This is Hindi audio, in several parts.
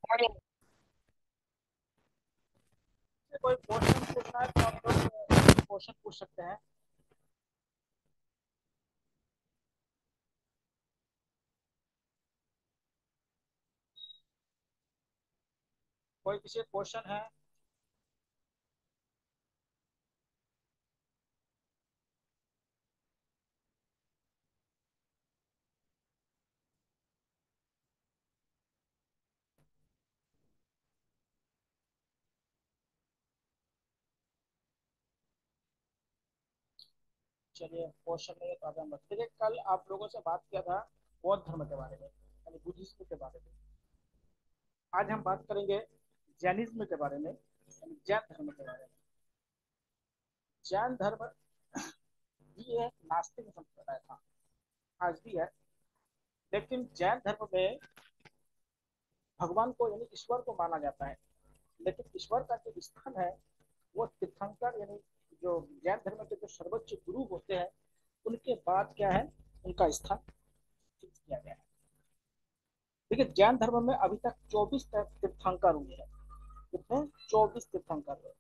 मॉर्निंग। कोई क्वेश्चन पूछना है तो आप लोग क्वेश्चन पूछ सकते हैं। कोई किसी क्वेश्चन है? चलिए, क्वेश्चन नहीं है तो आगे हम बढ़ते हैं। देखिए, कल आप लोगों से बात किया था बौद्ध धर्म के बारे में, यानी बुद्धिज्म के बारे में। आज हम बात करेंगे जैनिज्म के बारे में, यानी जैन धर्म के बारे में। जैन धर्म भी एक नास्तिक संप्रदाय था, आज भी है। लेकिन जैन धर्म में भगवान को यानी ईश्वर को माना जाता है। लेकिन ईश्वर का जो स्थान है वो तीर्थंकर यानी जो जैन धर्म के जो सर्वोच्च गुरु होते हैं उनके बाद क्या है, उनका स्थान फिक्स किया गया है। देखिए, जैन धर्म में अभी तक 24 तीर्थंकर हुए हैं। कितने? 24 तीर्थंकर हुए।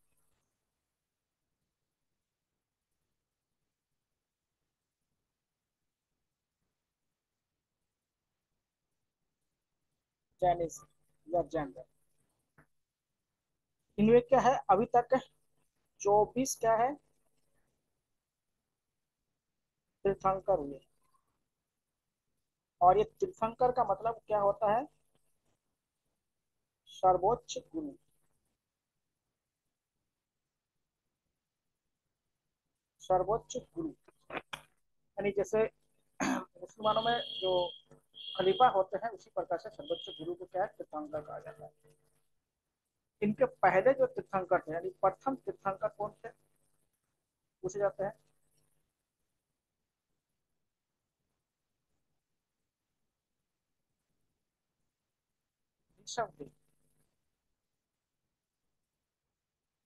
जैनिज्म या जैन धर्म, इनमें क्या है अभी तक 24 क्या है, तीर्थंकर हुए। और ये तीर्थंकर का मतलब क्या होता है? सर्वोच्च गुरु। सर्वोच्च गुरु यानी जैसे मुसलमानों में जो खलीफा होते हैं उसी प्रकार से सर्वोच्च गुरु को क्या है, तीर्थंकर कहा जाता है। इनके पहले जो तीर्थंकर थे यानी प्रथम तीर्थंकर कौन थे, पूछे जाते हैं। ऋषभदेव।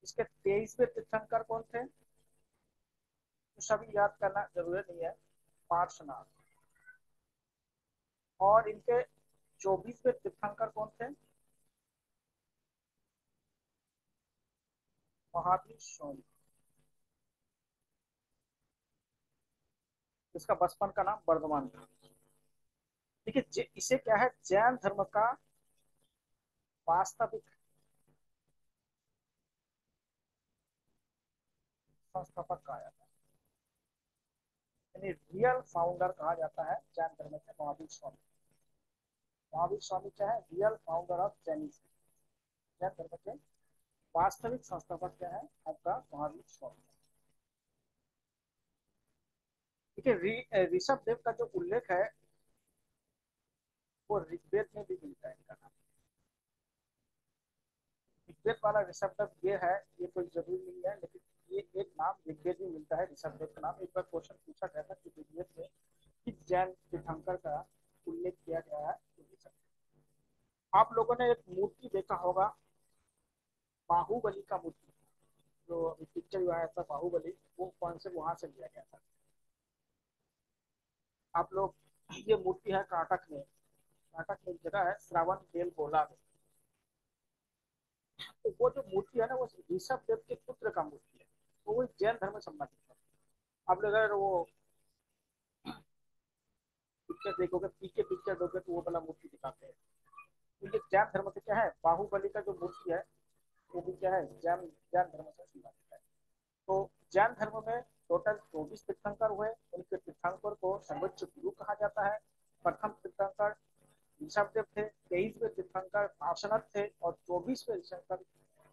इसके 23वें तीर्थंकर कौन थे, तो सभी याद करना जरूरी नहीं है। पार्श्वनाथ। और इनके 24वें तीर्थंकर कौन थे, महावीर स्वामी। इसका बचपन का नाम वर्धमान था। देखिए, इसे क्या है, जैन धर्म का वास्तविक संस्थापक कहा जाता है, यानी रियल फाउंडर कहा जाता है जैन धर्म के महावीर स्वामी। महावीर स्वामी क्या है, real founder of Jainism. Jain धर्म के वास्तविक संस्थापक क्या है, आपका महावीर स्वामी। देखिए, ऋषभ देव का जो उल्लेख है वो ऋग्वेद में भी मिलता है। इनका नाम ऋग्वेद वाला ऋषभ देव ये है, ये कोई जरूरी नहीं है, लेकिन ये एक नाम ऋग्वेद में मिलता है ऋषभ देव का नाम। एक बार क्वेश्चन पूछा गया था कि ऋग्वेद में किस जैन तीर्थंकर का उल्लेख किया गया है, तो ऋषभ देव। आप लोगों ने एक मूर्ति देखा होगा, बाहुबली का मूर्ति, जो अभी पिक्चर जो आया था बाहुबली, वो कौन से वहां से लिया गया था? आप लोग, ये मूर्ति है कर्नाटक में। कर्नाटक में एक जगह है श्रावण बेलगोला में। तो वो जो मूर्ति है ना, वो ऋषभ देव के पुत्र का मूर्ति है। तो वो जैन धर्म से संबंधित है। आप लोग अगर वो पिक्चर देखोगे, पीके पिक्चर देखोगे तो वो वाला मूर्ति दिखाते हैं। तो ये जैन धर्म से क्या है, बाहुबली का जो मूर्ति है वो भी क्या है, जैन जैन धर्म से संबंधित है। तो जैन धर्म में टोटल 24 तीर्थंकर हुए। उनके तीर्थंकर को सर्वोच्च गुरु कहा जाता है। प्रथम तीर्थंकर ऋषभदेव थे, 23वें तीर्थंकर पार्श्वनाथ थे, और 24वें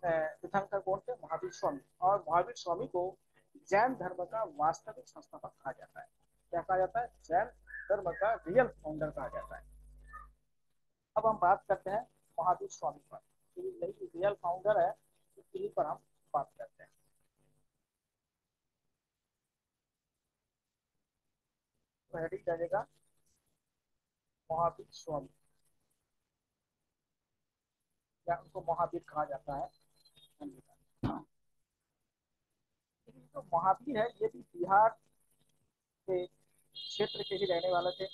तीर्थंकर कौन थे, महावीर स्वामी। और महावीर स्वामी को जैन धर्म का वास्तविक संस्थापक कहा जाता है। क्या कहा जाता है, जैन धर्म का रियल फाउंडर कहा जाता है। अब हम बात करते हैं महावीर स्वामी पर। तो नहीं, रियल फाउंडर है, इन्हीं पर हम बात करते हैं। तो हेडिंग जाएगा महावीर स्वामी, या उनको महावीर कहा जाता है। जो महावीर है ये भी बिहार के क्षेत्र के ही रहने वाले थे,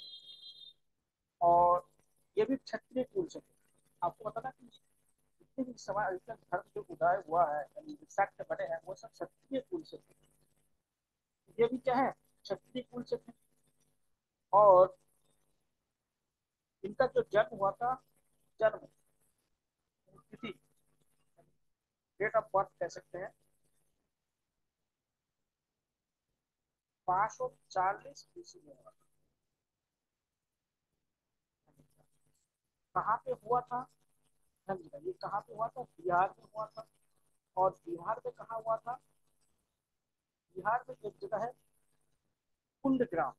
और ये भी क्षत्रिय कुल से थे। आपको पता ना कि जितने भी समाज जितने धर्म जो उदय हुआ है यानी सैक्ट बने हैं वो सब क्षत्रिय कुल से थे। ये भी क्या है, क्षत्रिय कुल से थे। और इनका जो जन्म हुआ था, जन्म तिथि, डेट ऑफ बर्थ कह सकते हैं, 540 में हुआ था। कहाँ पे हुआ था? हाँ जी, ये कहाँ पे हुआ था? बिहार में हुआ था। और बिहार में कहाँ हुआ था? बिहार में एक जगह है कुंडग्राम,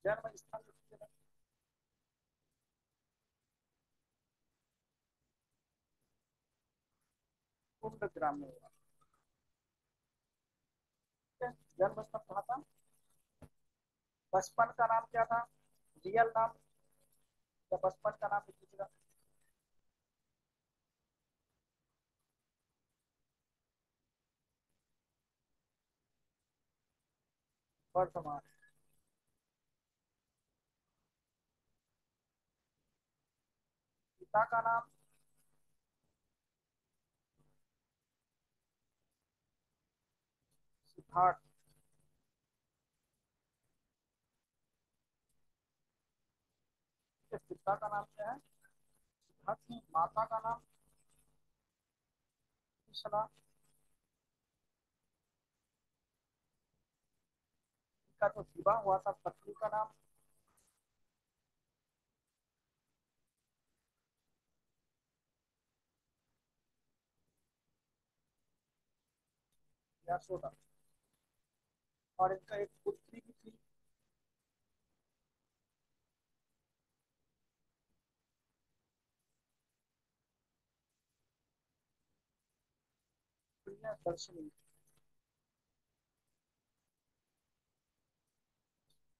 जन्म स्थान कुंडग्राम में हुआ। ठीक है, जन्म स्थल कहाँ था? बचपन का नाम क्या था? रियल नाम या बचपन का नाम किसी का? वर्धमान। पिता का नाम? सिद्धार्थ। पिता का नाम क्या है? सिद्धार्थ की माता का नाम? कृष्णा। का जो विवाह हुआ था पत्नी का नाम? यशोदा। और इनका एक पुत्री भी थी। प्रियदर्शनी।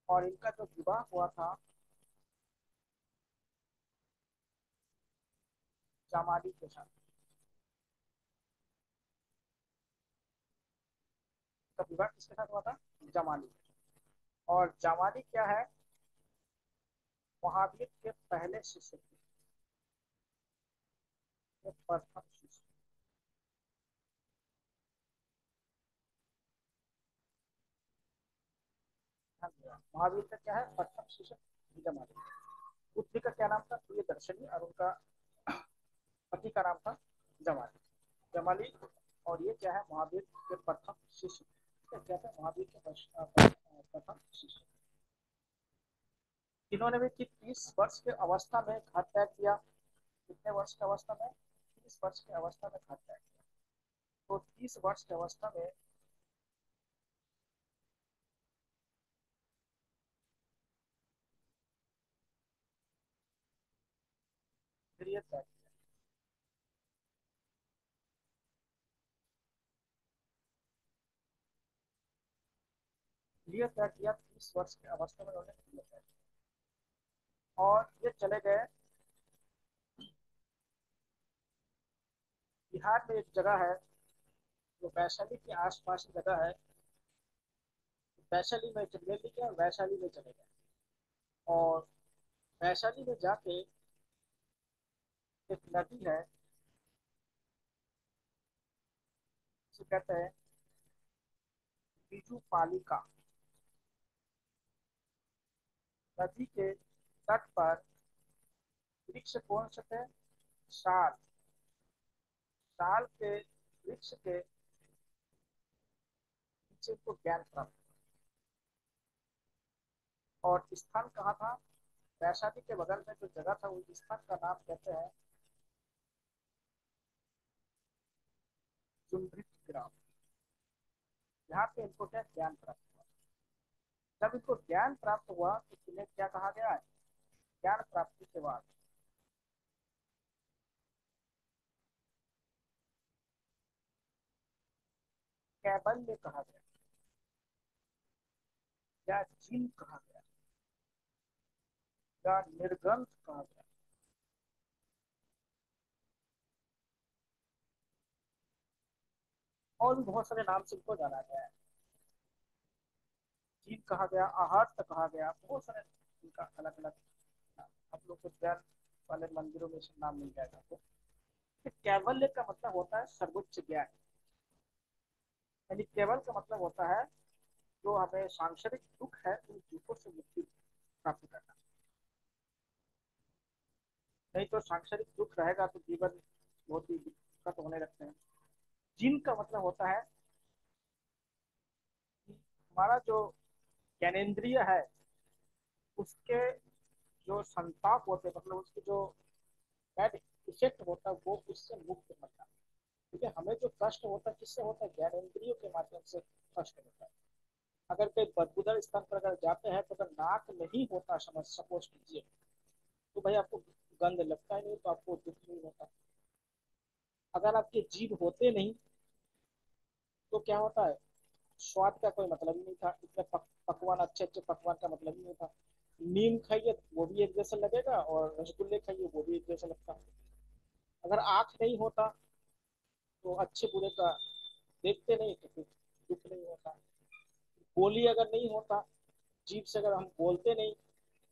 और इनका जो विवाह हुआ था जामाली के साथ। इनका विवाह किसके साथ हुआ था? जमाली। और जमाली क्या है? महावीर के पहले शिष्य थे, ये प्रथम शिष्य। हाँ जी, हाँ। महावीर का क्या है? प्रथम शिष्य जमाली। पुत्री का क्या नाम था? प्रियदर्शनी। और उनका पति का नाम था जमाली। जमाली। और ये क्या है? महावीर के प्रथम शिष्य। क्या थे? महावीर के प्रथम शिष्य। इन्होंने भी कि 30 वर्ष के अवस्था में घर त्याग किया। कितने वर्ष की अवस्था में? 30 वर्ष की अवस्था में घर त्याग किया। तो 30 वर्ष की अवस्था में गृह त्याग किया। गृह त्याग किया 30 वर्ष की अवस्था में उन्होंने गृह त्याग किया। और ये चले गए बिहार में। एक जगह है जो वैशाली के आसपास की जगह है, वैशाली में चले गए, वैशाली में चले गए। और वैशाली में जाके एक नदी है, जिसे कहते हैं बीजू पालिका। नदी के तट पर वृक्ष कौन से थे? साल। साल के वृक्ष के नीचे को ज्ञान प्राप्त। और स्थान कहाँ था? वैशाली के बगल में जो जगह था उस स्थान का नाम कहते हैं जुमृत ग्राम। यहाँ पे इनको क्या ज्ञान प्राप्त हुआ? जब इनको ज्ञान प्राप्त हुआ तो इन्हें क्या कहा गया है? ज्ञान प्राप्ति के बाद कैबल्य कहा गया या जिन कहा गया या निर्गंथ कहा गया। और भी बहुत सारे नाम से इनको जाना गया है। जीव कहा गया, आहर्त कहा गया, बहुत सारे इनका अलग अलग नाम। हम लोग को ज्ञान वाले मंदिरों में नाम मिल जाएगा आपको। तो कैवल्य का मतलब होता है सर्वोच्च ज्ञान। यानी केवल का मतलब होता है जो हमें सांसारिक दुख है उन दुखों से मुक्ति प्राप्त करना। नहीं तो सांसारिक दुख रहेगा तो जीवन बहुत ही दिक्कत होने लगते हैं। जिन का मतलब होता है कि हमारा जो ज्ञानेन्द्रिय है उसके जो संताप होते हैं, मतलब उसके जो बैड इफेक्ट होता है वो उससे मुक्त बनना। ठीक है, हमें जो कष्ट होता है किससे होता है, ज्ञानेन्द्रियों के माध्यम से कष्ट होता है। अगर कोई बदबूदार स्थान पर अगर जाते हैं तो अगर नाक नहीं होता, समझ सपोज कीजिए, तो भाई आपको गंध लगता ही नहीं तो आपको दुख नहीं होता। अगर आपके जीभ होते नहीं तो क्या होता है, स्वाद का कोई मतलब ही नहीं था, इतने पकवान अच्छे अच्छे पकवान का मतलब ही नहीं था। नीम खाइए वो भी एक जैसा लगेगा और रसगुल्ले खाइए वो भी एक जैसा लगता। अगर आंख नहीं होता तो अच्छे बुरे का देखते नहीं तो फिर दुख नहीं होता। बोली अगर नहीं होता, जीभ से अगर हम बोलते नहीं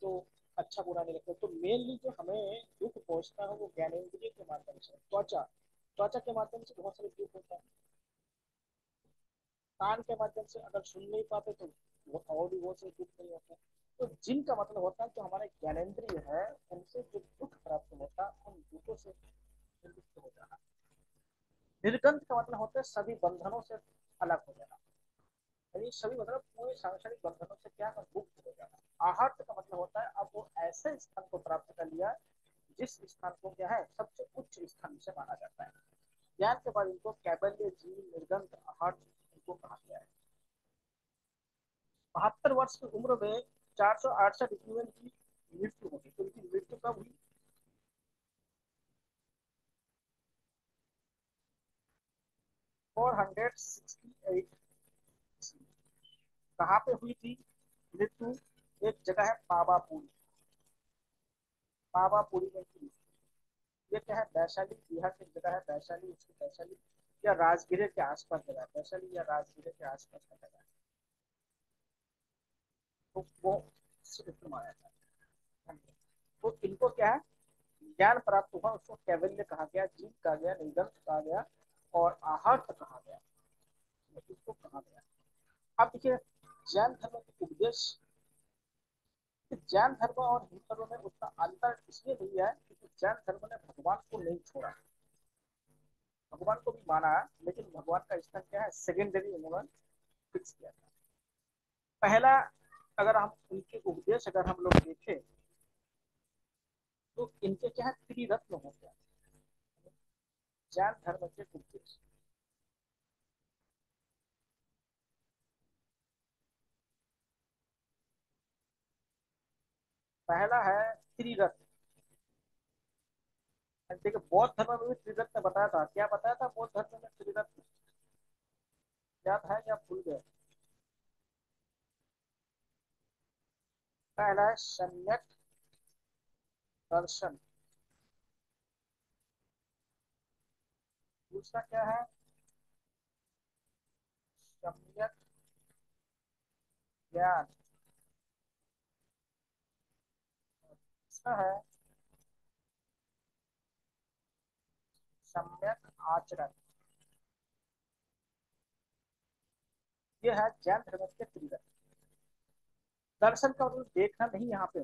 तो अच्छा बुरा नहीं लगता। तो मेनली जो हमें दुख पहुंचता है वो ज्ञानेंद्रिय के माध्यम से, त्वचा त्वचा के माध्यम से बहुत सारे दुख होता है। कान के माध्यम से अगर सुन नहीं पाते तो वो और भी बहुत से दुख नहीं होते। तो जिनका मतलब होता है जो हमारे ज्ञानेंद्रिय है उनसे जो दुख प्राप्त होता है उन दुखों से मुक्त हो जाना। निर्गंध का मतलब होता है सभी बंधनों से अलग हो जाना। यानी सभी मतलब पूरे सांसारिक बंधनों से क्या है, मुक्त हो जाना। आहत का मतलब होता है अब वो ऐसे स्थान को प्राप्त कर लिया है जिस स्थान को क्या है सबसे उच्च स्थान से माना जाता है। ज्ञान के बाद इनको कैबल्य जीव निर्गंध आहत इनको कहा गया है। 72 वर्ष की उम्र में 468 ईस्वी में इनकी मृत्यु होगी। तो इनकी मृत्यु कब हुई, 468। कहाँ पे हुई थी मृत्यु, एक जगह है पावापुरी, पावापुरी में थी। ये क्या है, वैशाली बिहार की जगह है, वैशाली उसकी वैशाली या राजगीर के आसपास जगह है, वैशाली या राजगीर के आसपास का जगह है। तो वो माना जाता है। तो इनको क्या है ज्ञान प्राप्त हुआ उसको कैवल्य कहा गया, जीव कहा गया, निगंध कहा गया और आहर्त कहा गया, इसको कहा गया। अब देखिए जैन धर्म के उपदेश, जैन धर्म और हिंदू धर्म में उतना अंतर इसलिए नहीं है क्योंकि जैन धर्म ने भगवान को नहीं छोड़ा। भगवान को भी माना है लेकिन भगवान का स्थान क्या है सेकेंडरी उन्होंने फिक्स किया था। पहला अगर हम उनके उपदेश अगर हम लोग देखें तो इनके क्या है त्रिरत्न होते हैं जैन धर्म के उपदेश। पहला है त्रिरत्न। देखिए बौद्ध धर्म में भी त्रिरत्न बताया था, क्या बताया था बौद्ध धर्म में त्रिरत्न, याद है या भूल गए। पहला है सम्यक दर्शन, दूसरा क्या है सम्यक ज्ञान, तीसरा है सम्यक आचरण। ये है जैन धर्म के त्रिरत्न। दर्शन का मतलब देखना नहीं यहाँ पे,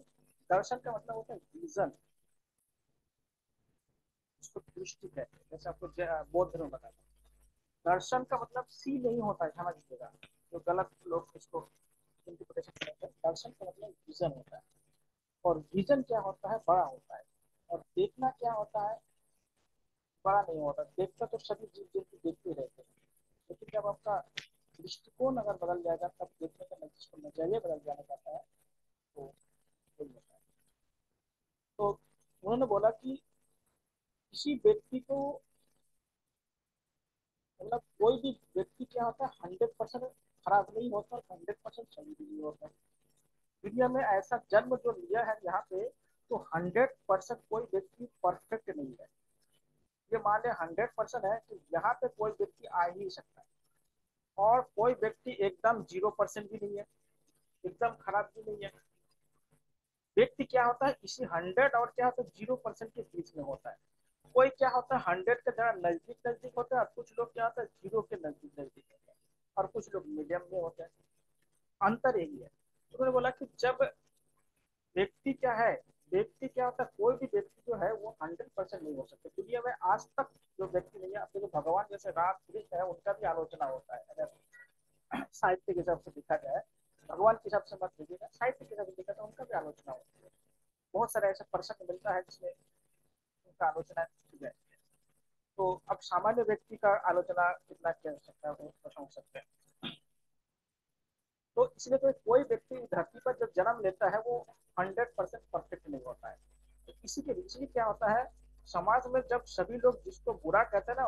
दर्शन का मतलब होता है विजन, इसको दृष्टि कहते हैं, जैसे आपको बौद्ध धर्म बताया। दर्शन का मतलब सी नहीं होता है, समझ लीजिएगा, जो गलत लोग इसको इंटरप्रिटेशन करते हैं। दर्शन का मतलब विजन होता है और विजन क्या होता है, बड़ा होता है। और देखना क्या होता है, बड़ा नहीं होता। देखता तो सभी जीव जंतु देखते रहते हैं लेकिन जब आपका दृष्टिकोण अगर बदल जाएगा तब देखने का नजरिया बदल जाने जाता है तो वही होता है। तो उन्होंने बोला कि किसी व्यक्ति को, मतलब कोई भी व्यक्ति क्या होता है 100% खराब नहीं होता और 100% सही भी नहीं होता। दुनिया में ऐसा जन्म जो लिया है यहाँ पे तो 100% कोई व्यक्ति परफेक्ट नहीं है। ये मान ले 100% है कि यहाँ पे कोई व्यक्ति आ ही नहीं सकता है। और कोई व्यक्ति एकदम 0% भी नहीं है, एकदम खराब भी नहीं है। व्यक्ति क्या होता है इसी 100 और क्या होता है 0% के बीच में होता है। कोई क्या होता है 100 के जरा नजदीक नजदीक होता है, और कुछ लोग क्या होता है 0 के नजदीक नजदीक होता है, और कुछ लोग मीडियम में होते हैं। अंतर यही है। तो उन्होंने बोला कि जब व्यक्ति क्या है, व्यक्ति क्या होता है, कोई भी व्यक्ति जो है वो 100% नहीं हो सकता दुनिया में आज तक। जो व्यक्ति नहीं है, अपने जो भगवान जैसे राम कृष्ण है उनका भी आलोचना होता है, अगर साहित्य के हिसाब से देखा जाए। भगवान के हिसाब से मत देखिएगा, साहित्य के हिसाब से देखा जाए उनका भी आलोचना होती है। बहुत सारे ऐसे प्रसंग मिलता है जिसमें उनका आलोचना की जाए। तो अब सामान्य व्यक्ति का आलोचना कितना किया जा सकता है वो समझ सकते हैं। तो इसलिए तो कोई व्यक्ति धरती पर जब जन्म लेता है वो 100% परफेक्ट नहीं होता है। तो इसी के इसलिए क्या होता है, समाज में जब सभी लोग जिसको बुरा कहते हैं ना,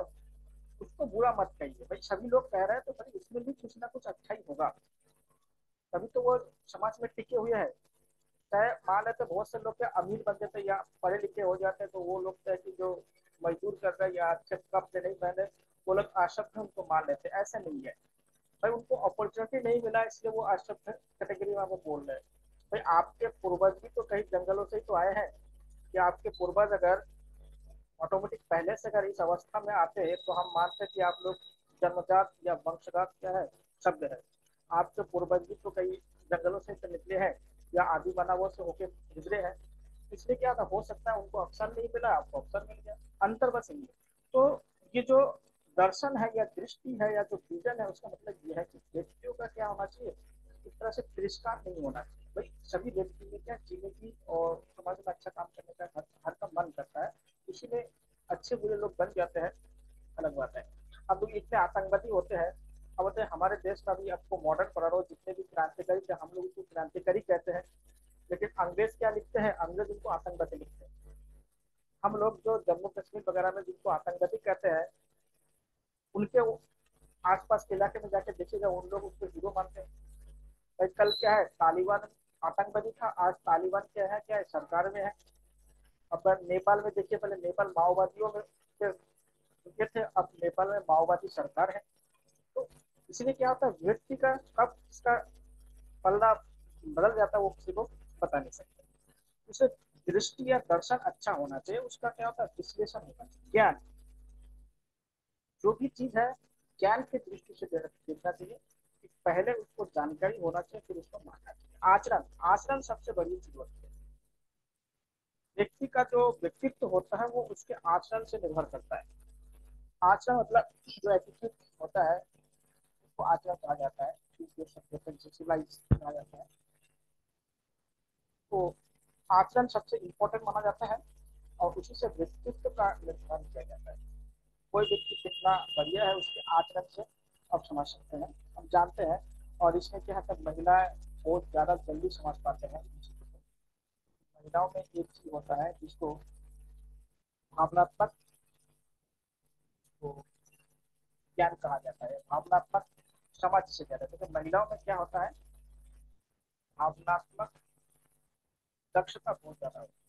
उसको बुरा मत कहिए भाई, सभी लोग कह रहे हैं तो भाई उसमें भी कुछ ना कुछ अच्छा ही होगा, तभी तो वो समाज में टिके हुए हैं। चाहे मान लेते बहुत से लोग क्या अमीर बन जाते या पढ़े लिखे हो जाते हैं, तो वो लोग क्या है कि जो मजदूर कर रहे हैं या अच्छे कपड़े नहीं पहने, वो लोग आशक्त है उनको मान लेते, ऐसा नहीं है भाई। उनको अपॉर्चुनिटी नहीं मिला इसलिए वो आशक्त कैटेगरी में वो बोल रहे हैं। भाई आपके पूर्वज भी तो कई जंगलों से ही तो आए हैं, कि आपके पूर्वज अगर ऑटोमेटिक पहले से अगर इस अवस्था में आते हैं तो हम मानते हैं कि आप लोग जन्मजात या वंशजात क्या है, शब्द है। आपके पूर्वज भी तो कई जंगलों से तो निकले हैं या आदि मानवों से होके गुजरे हैं। इसलिए क्या था, हो सकता है उनको अवसर नहीं मिला, आपको अवसर मिल गया। अंतर बस यही है। तो ये जो दर्शन है या दृष्टि है या जो विजन है, उसका मतलब ये है कि व्यक्तियों का क्या होना चाहिए, इस तरह से तिरस्कार नहीं होना चाहिए। भाई सभी व्यक्ति में क्या जीने की और समाज में अच्छा काम करने का हर का मन करता है, इसीलिए अच्छे बुरे लोग बन जाते हैं, अलग बात है। अब लोग इतने आतंकवादी होते हैं। अब होते हमारे देश का भी आपको मॉडर्न पढ़ा रहा हो, जितने भी क्रांतिकारी थे हम लोग उसको क्रांतिकारी कहते हैं, लेकिन अंग्रेज क्या लिखते हैं, अंग्रेज उनको आतंकवादी लिखते हैं। हम लोग जो जम्मू कश्मीर वगैरह में जिनको आतंकवादी कहते हैं, उनके आसपास के इलाके में जाके देखिएगा उन लोग उसको हीरो मानते हैं। भाई कल क्या है, तालिबान आतंकवादी था, आज तालिबान क्या है सरकार में है। अब नेपाल में देखिए, पहले नेपाल माओवादियों में उनके थे, अब नेपाल में माओवादी सरकार है। तो इसलिए क्या होता है, व्यक्ति का कब इसका पलड़ा बदल जाता है वो किसी को बता नहीं सकते। उसे दृष्टि या दर्शन अच्छा होना चाहिए, उसका क्या होता है विश्लेषण होना चाहिए, ज्ञान। जो भी चीज है ज्ञान की दृष्टि से देखना चाहिए, कि पहले उसको जानकारी होना चाहिए फिर उसको मानना चाहिए। आचरण, आचरण सबसे बड़ी चीज होती है। व्यक्ति का जो व्यक्तित्व होता है वो उसके आचरण से निर्भर करता है। आचरण मतलब जो एटीट्यूड होता है उसको आचरण कहा जाता है, सिविलाइज कहा जाता है। तो आचरण सबसे इम्पोर्टेंट माना जाता है, और उसी से व्यक्तित्व का निर्धारण किया जाता है। कोई व्यक्ति कितना बढ़िया है उसके आचरण से आप समझ सकते हैं, हम जानते हैं। और इसमें क्या है, महिलाएं बहुत ज्यादा जल्दी समझ पाते हैं। महिलाओं में एक चीज होता है जिसको भावनात्मक तो ज्ञान कहा जाता है, भावनात्मक समझ से ज्यादा। तो महिलाओं में क्या होता है, भावनात्मक दक्षता बहुत ज्यादा होती है,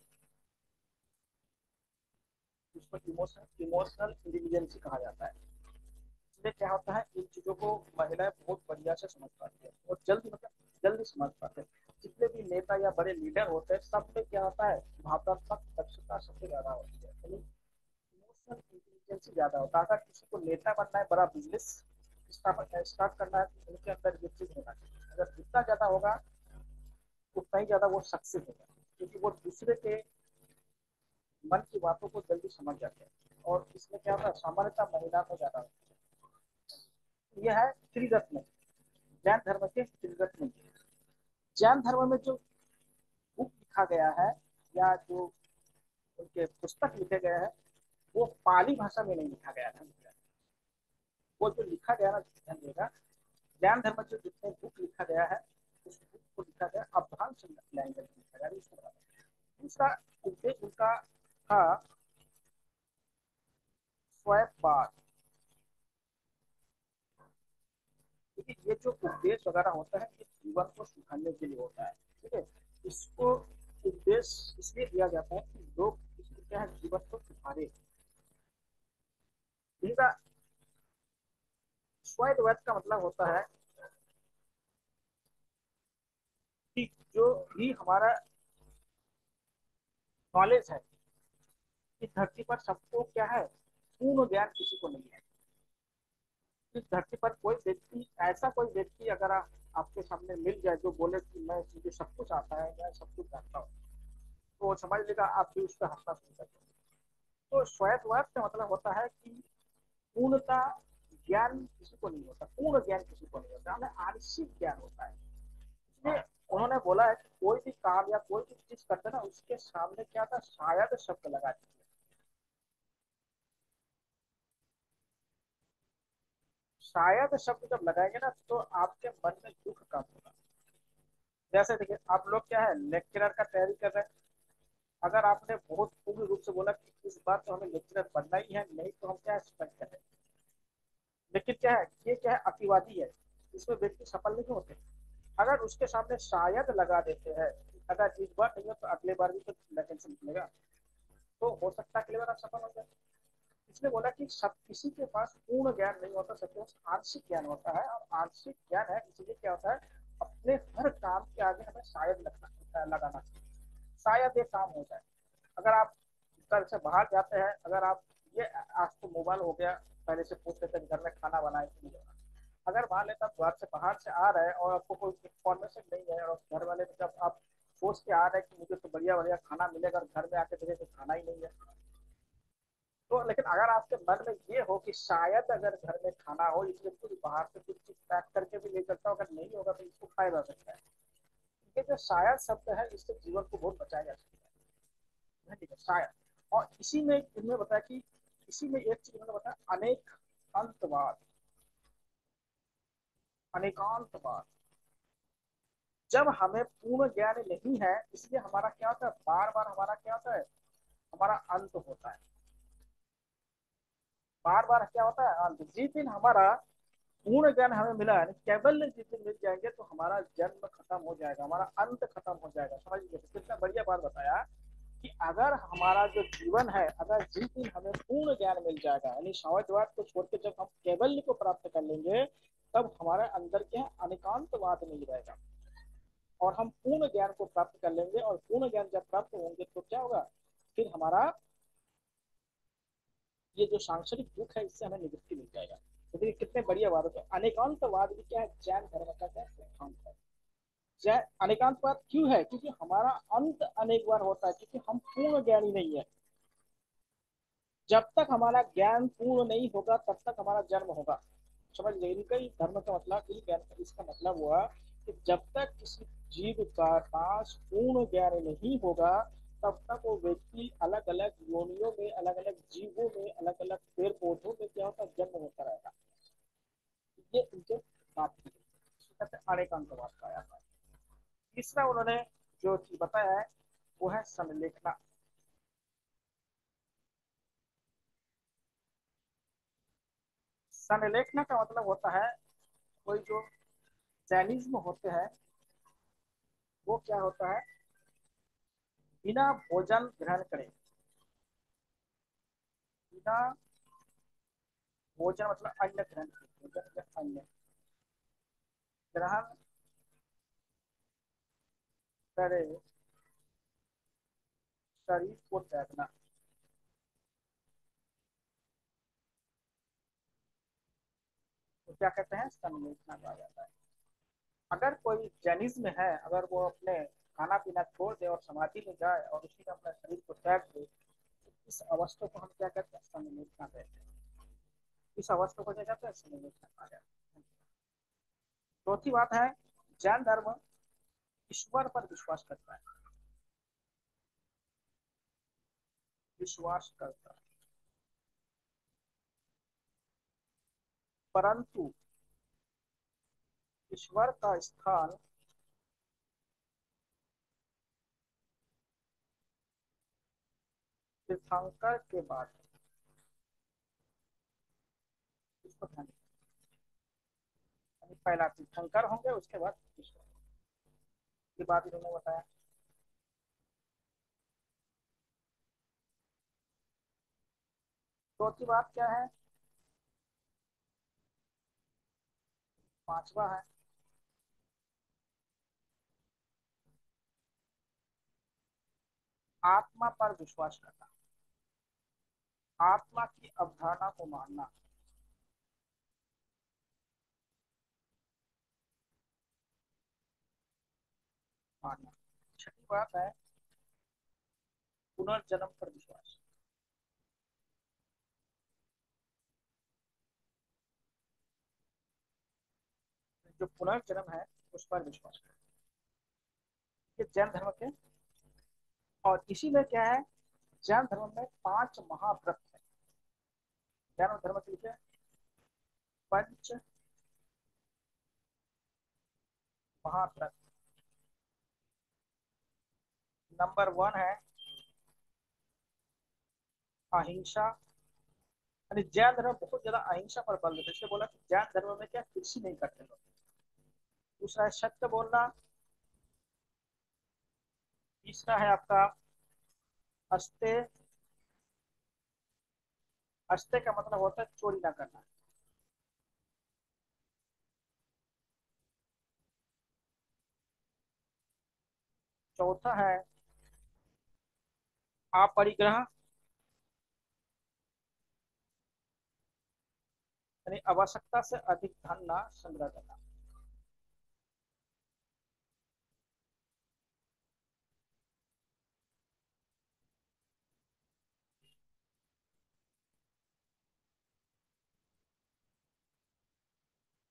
जिसको इमोशनल इमोशनल इंटेलिजेंस कहा जाता है। इसमें क्या होता है, इन चीजों को महिलाएं बहुत बढ़िया से समझ पाती है और जल्दी मतलब जल्दी समझ पाते हैं। जितने भी नेता या बड़े लीडर होते हैं सब में क्या होता है, भावनात्मक दक्षता सबसे ज्यादा होती है, यानी इमोशनल इंटेलिजेंस ज्यादा होता है। अगर किसी को नेता बनना है, बड़ा बिजनेस स्टार्ट करना है, तो उनके अंदर ये चीज होना चाहिए। अगर जितना ज्यादा होगा उतना ही ज्यादा वो सक्सेस होगा, क्योंकि वो दूसरे के मन की बातों को जल्दी समझ जाते हैं। और इसमें क्या होता है, सामान्यतः महिला को ज्यादा होता है। यह है त्रिरत्न, जैन धर्म के त्रिरत्न। जैन धर्म में जो बुक लिखा गया है या जो उनके पुस्तक लिखे गए हैं, वो पाली भाषा में नहीं लिखा गया था। वो जो लिखा गया ना, ध्यान देगा, ज्ञान धर्म जो जितने बुक लिखा गया है, उस बुक को लिखा गया अभ्रांश लैंग्वेज में लिखा गया। उसका उद्देश्य उनका था स्वयंपाद। क्योंकि ये जो उपदेश वगैरह होता है ये जीवन को सुधारने के लिए होता है, ठीक है। इसको उपदेश इसलिए दिया जाता है कि लोग इसको क्या है, जीवन को सुधारे। इनका स्वायत्त का मतलब होता है कि जो भी हमारा नॉलेज है। इस धरती पर सबको क्या है, पूर्ण ज्ञान किसी को नहीं है। इस धरती पर कोई व्यक्ति, ऐसा कोई व्यक्ति अगर आपके सामने मिल जाए जो बोले कि मैं, मुझे सब कुछ आता है, मैं सब कुछ जानता हूँ, तो वो समझ लेगा आप भी उस पर हंसना शुरू कर देंगे। तो स्वायत्तवाद का मतलब होता है कि पूर्णता ज्ञान किसी को नहीं होता, पूर्ण ज्ञान किसी को नहीं होता, हमें आंशिक ज्ञान होता है। इसलिए उन्होंने बोला है कि कोई भी काम या कोई भी चीज करते ना, उसके सामने क्या था, शायद शब्द लगा दीजिए। शायद शब्द जब लगाएंगे ना, तो आपके मन में दुख कम होगा। जैसे देखिए, आप लोग क्या है, लेक्चरर का तैयारी कर रहे हैं। अगर आपने बहुत पूर्ण रूप से बोला कि इस बार तो हमें लेक्चरर बनना ही है, नहीं तो हम क्या स्पेक्ट करें, लेकिन क्या है, ये क्या है, अतिवादी है, इसमें व्यक्ति सफल नहीं होते। अगर उसके सामने शायद लगा देते हैं, अगर इस बार नहीं हो तो अगले बार भी तो वैकेंसी निकलेगा, तो हो सकता है अगले बार आप सफल हो जाए। इसने बोला कि सब किसी के पास पूर्ण ज्ञान नहीं होता, सबके पास आंशिक ज्ञान होता है, और आंशिक ज्ञान है, इसलिए क्या होता है, अपने हर काम के आगे हमें शायद लगाना चाहिए, शायद ये काम हो जाए। अगर आप घर से बाहर जाते हैं, अगर आप, ये आज तो मोबाइल हो गया, पहले से पूछ लेते हैं घर में खाना बनाए कि नहीं बना। अगर मान लेता आप घर से बाहर से आ रहे हैं और आपको कोई इन्फॉर्मेशन नहीं है, और घर वाले जब आप सोच के आ रहे हैं कि मुझे तो बढ़िया बढ़िया खाना मिलेगा, और घर में आके देखे तो खाना ही नहीं है, तो लेकिन अगर आपके मन में ये हो कि शायद अगर घर में खाना हो, इसलिए कुछ बाहर से कुछ चीज पैक करके भी ले सकता हूँ, अगर नहीं होगा तो इसको खाया जा सकता है। ये जो शायद शब्द है, इससे जीवन को बहुत बचाया जा सकता है, ठीक है, शायद। और इसी में इन्होंने बताया कि, इसी में एक चीज इन्होंने बताया, अनेक अंतवाद, अनेकांतवाद। जब हमें पूर्ण ज्ञान नहीं है, इसलिए हमारा क्या होता है, बार बार हमारा क्या होता है, हमारा अंत होता है। बार बार क्या होता है, अंत। जिस दिन हमारा पूर्ण ज्ञान हमें मिला है, केवल जिस दिन मिल जाएंगे, तो हमारा जन्म खत्म हो जाएगा, हमारा अंत खत्म हो जाएगा। समझ लीजिए, तो कितना बढ़िया बात बताया कि अगर हमारा जो जीवन है, अगर जिस दिन हमें पूर्ण ज्ञान मिल जाएगा, यानी शावकवाद को छोड़ के जब हम कैवल्य को प्राप्त कर लेंगे, तब हमारे अंदर क्या अनिकांतवाद नहीं रहेगा, और हम पूर्ण ज्ञान को प्राप्त कर लेंगे। और पूर्ण ज्ञान जब प्राप्त होंगे तो क्या होगा, फिर हमारा ये जो सांसारिक दुख है, इससे हमें निवृत्ति मिल जाएगा। तो देखिए कितने बढ़िया बात है। अनेकांतवाद भी क्या है, जैन धर्म का क्या सिद्धांत है। जैन अनेकांतवाद क्यों है, क्योंकि हमारा अंत अनेक बार होता है, क्योंकि हम पूर्ण ज्ञानी नहीं है। जब तक हमारा ज्ञान पूर्ण नहीं होगा, तब तक हमारा जन्म होगा। समझ लीजिए, इनका ही धर्म का मतलब, इन ज्ञान का इसका मतलब हुआ कि जब तक किसी जीव का पास पूर्ण ज्ञान नहीं होगा, तब तक वो व्यक्ति अलग अलग योनियों में, अलग अलग जीवों में, अलग अलग पेड़ पौधों में क्या होता है, जन्म होता रहेगा। ये उनके बात की कहते हैं, अनेकांतवाद पाया था। तीसरा उन्होंने जो चीज बताया है, वो है संलेखना। संलेखना का मतलब होता है, कोई जो जैनिज्म होते हैं, वो क्या होता है, बिना भोजन ग्रहण करे, बिना भोजन मतलब अन्न ग्रहण करे, भोजन या अन्न ग्रहण करे, शरीर को त्यागना, तो क्या कहते हैं, संलेखना कहा जाता है। अगर कोई जैनिज्म है, अगर वो अपने खाना पीना छोड़ दे और समाधि में जाए और उसी में अपने शरीर को त्याग दे, तो इस अवस्था को हम क्या कहते हैं, संलेखना कहते हैं। इस अवस्था को क्या कहते हैं, संलेखना कहा जाता है। चौथी बात है, जैन धर्म ईश्वर पर विश्वास करता है, विश्वास करता है, परंतु ईश्वर का स्थान तीर्थंकर के बाद है। इसको ध्यान रखिए, पहला तीर्थंकर होंगे, उसके बाद ईश्वर की बात इन्होंने बताया। चौथी बात क्या है, पांचवा है, आत्मा पर विश्वास करना, आत्मा की अवधारणा को मानना। मानना। छठी बात है पुनर्जन्म पर विश्वास। जो पुनर्जन्म है उस पर विश्वास करना। ये जैन धर्म के। और इसी में क्या है, जैन धर्म में 5 महाव्रत है। जैन धर्म के लिए पंच महाव्रत। नंबर 1 है अहिंसा। यानी जैन धर्म बहुत ज्यादा अहिंसा पर बल देते हैं, इसलिए बोला कि जैन धर्म में क्या कृषि नहीं करते लोग। दूसरा है सत्य बोलना। तीसरा है आपका अस्ते। अस्ते का मतलब होता है चोरी ना करना। चौथा है अपरिग्रह, यानी आवश्यकता से अधिक धन ना संग्रह करना।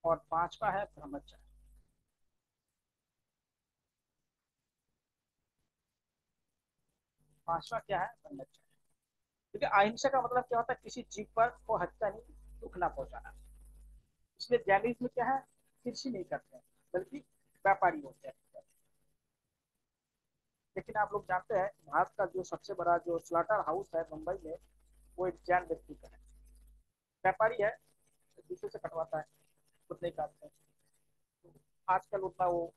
और पांचवा है ब्रह्मचर्य। पांचवा क्या है, ब्रह्मचर्य। क्योंकि अहिंसा का मतलब क्या होता है, किसी जीव पर को हत्या नहीं, दुख ना पहुंचाना। इसलिए जैनिज्म में क्या है, कृषि नहीं करते हैं बल्कि व्यापारी होते हैं। लेकिन आप लोग जानते हैं भारत का जो सबसे बड़ा जो स्लाटर हाउस है मुंबई में, वो एक जैन व्यक्ति का है। व्यापारी है, दूसरे से कटवाता है, खुद नहीं काटते हैं। तो आजकल उतना वो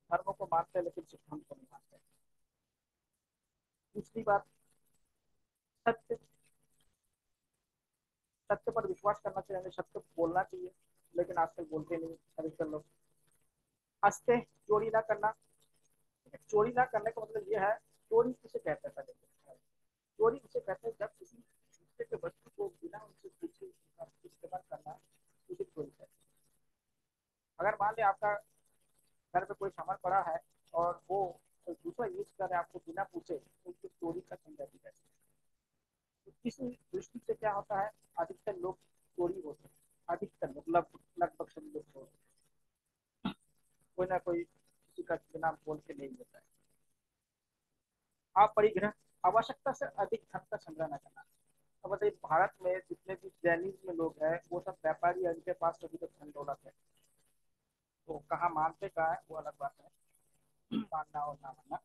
धर्म को मानते हैं लेकिन सिद्धांत को नहीं मानते। दूसरी बात, सत्य। सत्य पर विश्वास करना चाहिए, हमें सत्य बोलना चाहिए, लेकिन आजकल बोलते नहीं अधिकतर लोग। हंसते, चोरी ना करना। चोरी ना करने का मतलब ये है, चोरी किसे कहते हैं पहले तो? चोरी किसे कहते हैं, जब किसी दूसरे के वस्तु को बिना उनसे पूछे इस्तेमाल करना, उसे चोरी कहते हैं। अगर मान लिया आपका घर पे कोई सामान पड़ा है और वो दूसरा यूज कर रहे हैं आपको बिना पूछे, तो उसको चोरी का संज्ञा दी जाती है। तो इस दृष्टि से क्या होता है, अधिकतर लोग चोरी होते हैं। अधिकतर मतलब लगभग सभी लोग चोर होते हैं। कोई ना कोई किसी का बिना बोल के नहीं होता है। अपरिग्रह, आवश्यकता से अधिक धन का संग्रह न करना। अब बताइए भारत में जितने भी जैनिज्म में लोग हैं वो सब व्यापारी है, उनके पास कभी तो धन दौलत है। तो कहाँ मानते कहाँ है वो अलग बात है, मानना और ना मानना।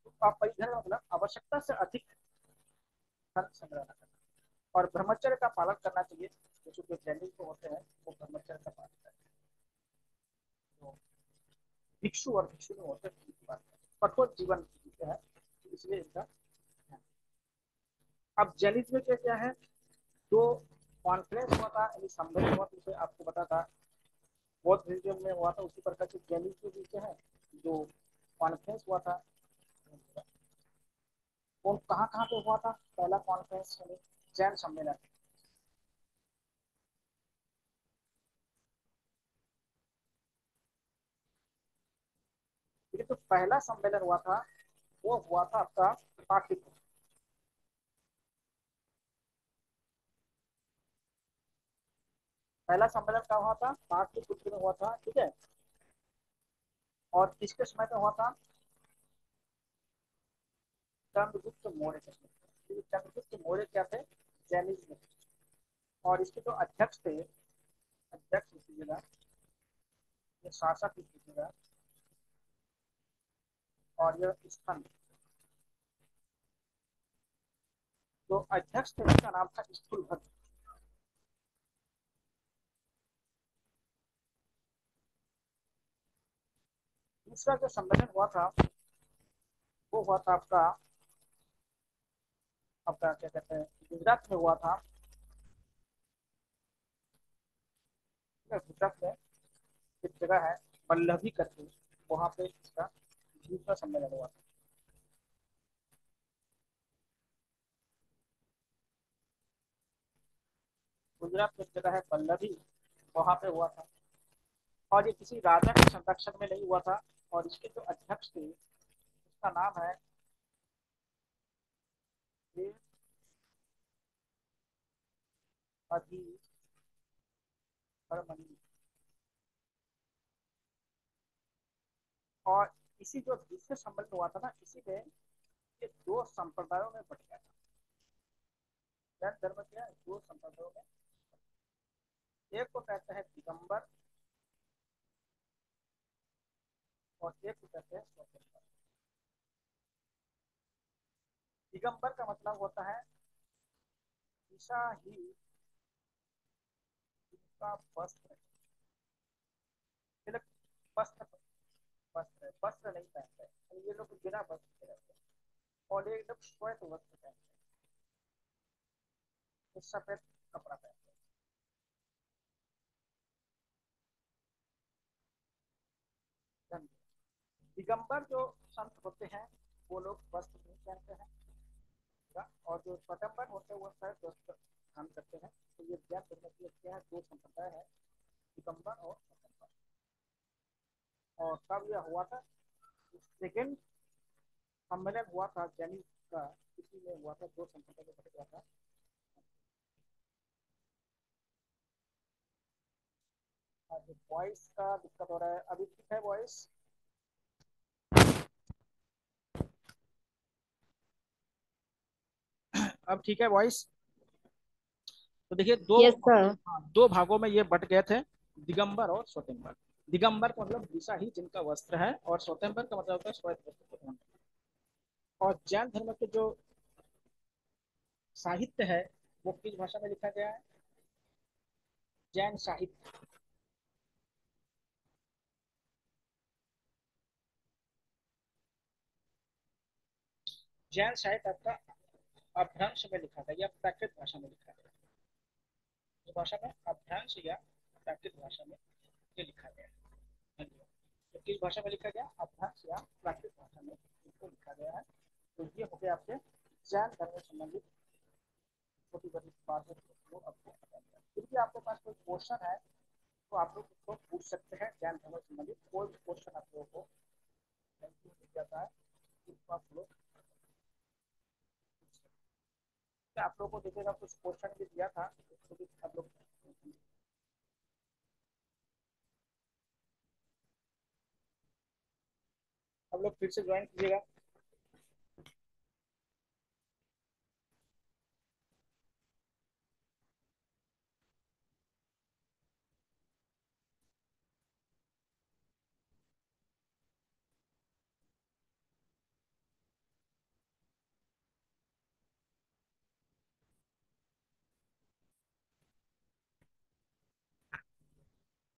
तो अपरिग्रह मतलब आवश्यकता से अधिक धन संग्रह न करना। और ब्रह्मचर्य का पालन करना चाहिए। जैसे जो जैनिज्म होते हैं वो ब्रह्मचर्य का पालन करते हैं। तो भिक्षु और भिक्षु में होते हैं की बात है, कठोर जीवन जीते हैं, तो इसलिए इनका ध्यान। अब जैनिज्म में क्या क्या है, जो कॉन्फ्रेंस हुआ था यानी सम्मेलन हुआ था, जिसे आपको पता था बौद्ध म्यूजियम में हुआ था, उसी प्रकार से जैनिज्म भी क्या है, जो कॉन्फ्रेंस हुआ था वो कहाँ कहाँ पे हुआ था। पहला कॉन्फ्रेंस यानी जैन सम्मेलन। ठीक है, तो पहला सम्मेलन हुआ था, वो हुआ था आपका पाटलिपुत्र। पहला सम्मेलन कहाँ हुआ था, पाटलिपुत्र में हुआ था, ठीक है। और किसके समय पे हुआ था, चंद्रगुप्त मौर्य के समय पे। क्योंकि चंद्रगुप्त मौर्य क्या थे, जैनिज्म थे। और इसके जो अध्यक्ष थे, अध्यक्ष लीजिएगा, ये शासक लीजिएगा, और ये स्तंभ। जो अध्यक्ष थे उसका नाम था स्थूलभद्र। दूसरा जो सम्मेलन हुआ था वो हुआ था आपका, आपका क्या कहते हैं, गुजरात में हुआ था। गुजरात में एक जगह है वल्लभी करके, वहां पे इसका दूसरा सम्मेलन हुआ था। गुजरात में एक जगह है पल्लवी, वहां पे हुआ था। और ये किसी राजा के संरक्षण में नहीं हुआ था। और इसके जो अध्यक्ष थे उसका नाम है देव अधिवर्मणि। और इसी जो विश्व सम्मेलन हुआ था ना, इसी में ये दो संप्रदायों में बट गया था। जैन धर्म क्या है, दो संप्रदायों में। एक को कहते हैं दिगंबर और एक को कहते हैं स्वतंत्र। दिगंबर का मतलब होता है दिशा ही जिसका वस्त्र, तिलक, वस्त्र, वस्त्र नहीं पहनते हैं। तो ये लोग बिना वस्त्र के रहते हैं। और ये लोग श्वेत वस्त्र पहनते हैं, सफेद कपड़ा पहनते हैं। दिगंबर जो संत होते हैं वो लोग वस्त्र नहीं पहनते हैं। और जो स्वतंत्र होते हैं वो शायद वस्त्र धारण करते हैं। तो ये जैन धर्म की क्या है, दो संप्रदाय है, दिगंबर और स्वतंत्र। और कब यह हुआ था, सेकेंड सम्मेलन हुआ था जैनी का, इसी में हुआ था, दो संप्रदाय का बट हुआ था। जो वॉइस का दिक्कत हो रहा है, अभी ठीक है वॉइस? अब ठीक है वॉइस? तो देखिए दो, यस सर। हाँ, दो भागों में ये बट गए थे, दिगंबर और स्वतंबर। दिगंबर का मतलब दिशा ही जिनका वस्त्र है, और स्वतंबर का मतलब होता है श्वेत वस्त्र को धारण करना। और जैन धर्म के जो साहित्य है वो किस भाषा में लिखा गया है? जैन साहित्य, जैन साहित्य आपका अभ्रंश में लिखा गया या प्राकृत भाषा में लिखा गया। इस भाषा में अभ्रंश या प्राकृत भाषा में ये लिखा गया है। तो किस भाषा में लिखा गया? अभ्रंश या प्राकृत भाषा में इसको लिखा गया है। तो ये हो गया आपके जैन धर्म से संबंधित छोटी बड़ी बातें जो आपको पता चला। फिर भी आपके पास कोई क्वेश्चन है तो आप लोग उसको पूछ सकते हैं। जैन धर्म से संबंधित कोई भी क्वेश्चन आप लोगों को नहीं मिल जाता है, उसको आप लोग आप लोगों को देखिएगा, कुछ क्वेश्चन भी दिया था, उसको भी आप लोग आप लोग फिर से ज्वाइन कीजिएगा।